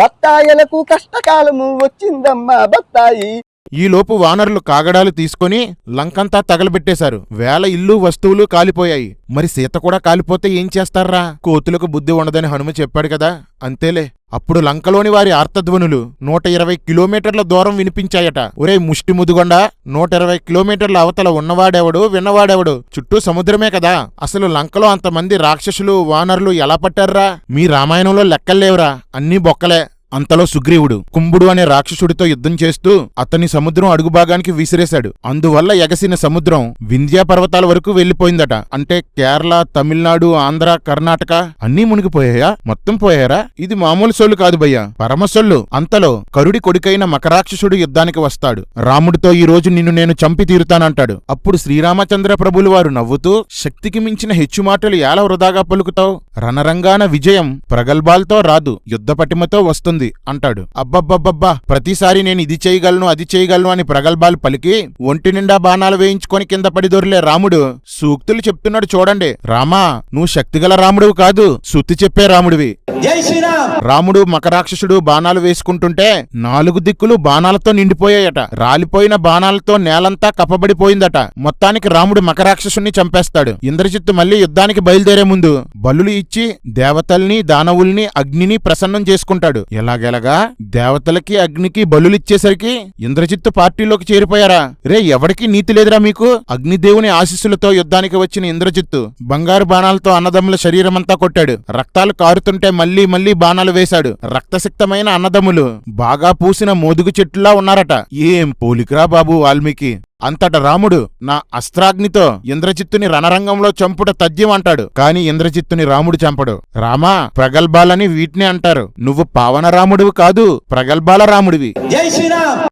బత్తాయిలకు కష్టకాలము వచ్చిందమ్మా బత్తాయి. ఈలోపు వానరులు కాగడాలు తీసుకుని లంకంతా తగలబెట్టేశారు. వేల ఇల్లు వస్తువులు కాలిపోయాయి. మరి సీత కూడా కాలిపోతే ఏం చేస్తారా? కోతులకు బుద్ధి ఉండదని హనుమ చెప్పాడు కదా, అంతేలే. అప్పుడు లంకలోని వారి ఆర్తధ్వనులు 120 కిలోమీటర్ల దూరం వినిపించాయట. ఒరే ముష్టి ముదుగొండ, 120 కిలోమీటర్ల అవతల ఉన్నవాడెవడు విన్నవాడెవడు? చుట్టూ సముద్రమే కదా. అసలు లంకలో అంతమంది రాక్షసులు వానరులు ఎలా పట్టారా? మీ రామాయణంలో లెక్కల్లేవురా, అన్నీ బొక్కలే. అంతలో సుగ్రీవుడు కుంభుడు అనే రాక్షసుడితో యుద్ధం చేస్తూ అతని సముద్రం అడుగుభాగానికి విసిరేశాడు. అందువల్ల ఎగసిన సముద్రం వింధ్యా పర్వతాల వరకు వెళ్లిపోయిందట. అంటే కేరళ, తమిళనాడు, ఆంధ్ర, కర్ణాటక అన్నీ మునిగిపోయాయా? మొత్తం పోయారా? ఇది మామూలు సొల్లు కాదు భయ్యా, పరమసొల్లు. అంతలో కరుడి కొడుకైన మకరాక్షసుడు యుద్ధానికి వస్తాడు. రాముడితో ఈ రోజు నిన్ను నేను చంపి తీరుతానంటాడు. అప్పుడు శ్రీరామచంద్ర ప్రభులు వారు నవ్వుతూ, శక్తికి మించిన హెచ్చు మాటలు ఎలా వృధాగా పలుకుతావు? రణరంగాన విజయం ప్రగల్భాలతో రాదు, యుద్ధ పటిమతో వస్తుంది అంటాడు. అబ్బబ్బబ్బబ్బా, ప్రతిసారి నేను ఇది చేయగలను అది చేయగలను అని ప్రగల్భాలు పలికి ఒంటి నిండా బాణాలు వేయించుకొని కింద పడి దొరిలే రాముడు సూక్తులు చెప్తున్నాడు చూడండి. రామా, నువ్వు శక్తిగల రాముడివి కాదు, సుత్తి చెప్పే రాముడివి. రాముడు మకరాక్షసుడు బాణాలు వేసుకుంటుంటే 4 దిక్కులు బాణాలతో నిండిపోయాయట. రాలిపోయిన బాణాలతో నేలంతా కప్పబడిపోయిందట. మొత్తానికి రాముడు మకరాక్షసుని చంపేస్తాడు. ఇంద్రజిత్తు మళ్లీ యుద్ధానికి బయలుదేరే ముందు బలులు ఇచ్చి దేవతల్ని, దానవుల్ని, అగ్నిని ప్రసన్నం చేసుకుంటాడు. ఎలాగెలగా దేవతలకి అగ్నికి బలులిచ్చేసరికి ఇంద్రజిత్తు పార్టీలోకి చేరిపోయారా? రే, ఎవడికి నీతి లేదురా మీకు? అగ్నిదేవుని ఆశీస్సులతో యుద్ధానికి వచ్చిన ఇంద్రజిత్తు బంగారు బాణాలతో అన్నదమ్ముల శరీరమంతా కొట్టాడు. రక్తాలు కారుతుంటే మళ్లీ మళ్లీ బాణాలు వేశాడు. రక్తసిక్తమైన అన్నదమ్ములు బాగా పూసిన మోదుగు చెట్టులా ఉన్నారట. ఏం పోలికరా బాబు వాల్మీకి! అంతట రాముడు నా అస్త్రాగ్నితో ఇంద్రజిత్తుని రణరంగంలో చంపుట తథ్యం అంటాడు. కాని ఇంద్రజిత్తుని రాముడు చంపడు. రామా, ప్రగల్భాలని వీటినే అంటారు. నువ్వు పావన రాముడివి కాదు, ప్రగల్భాల రాముడివి.